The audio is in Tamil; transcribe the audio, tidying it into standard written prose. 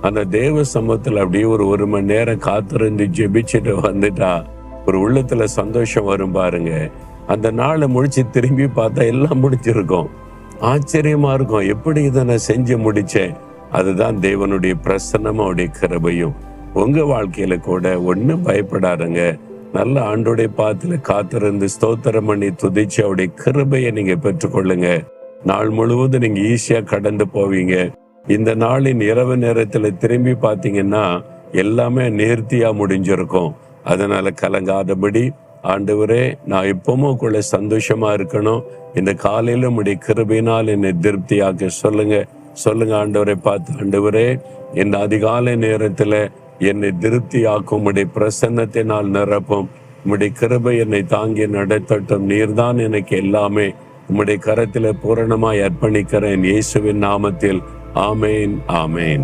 அந்த தேவ சமூகத்துல அப்படியே ஒரு மணி நேரம் காத்திருந்து ஜெபிச்சுட்டு வந்துட்டா ஒரு உள்ளத்துல சந்தோஷம் வரும் பாருங்க. அந்த நாளை முடிச்சு திரும்பி பார்த்தா எல்லாம் முடிச்சிருக்கும். ஆச்சரியமா இருக்கும், எப்படி இதை நான் செஞ்சு முடிச்சேன். அதுதான் தேவனுடைய பிரசன்னமும் அவருடைய கிருபையும். உங்க வாழ்க்கையில கூட ஒண்ணும் பயப்படாதுங்க. நல்ல ஆண்டோடைய பாத்துல காத்திருந்து ஸ்தோத்திரம் பண்ணி துதிச்சு அவருடைய கிருபையை நீங்க பெற்றுக்கொள்ளுங்க. நாள் முழுவதும் நீங்க ஈஸியா கடந்து போவீங்க. இந்த நாளின் இரவு நேரத்துல திரும்பி பார்த்தீங்கன்னா எல்லாமே நேர்த்தியா முடிஞ்சிருக்கும். அதனால கலங்காதபடி, ஆண்டவரே நான் இப்பவும் கூட சந்தோஷமா இருக்கணும், இந்த காலையில உம்முடைய கிருபையினால் என்னை திருப்தியாக்க சொல்லுங்க ஆண்டவரை பார்த்து. ஆண்டவரே, இந்த அதிகாலை நேரத்துல என்னை திருப்தியாக்கும், உம்முடைய பிரசன்னத்தை நான் நிரப்பும், உம்முடைய கிருபை என்னை தாங்கி நடத்தட்டும். நீர்தான் எனக்கு எல்லாமே. உம்முடைய கரத்தில பூரணமாய் அர்ப்பணிக்கிறேன் இயேசுவின் நாமத்தில். ஆமேன், ஆமேன்.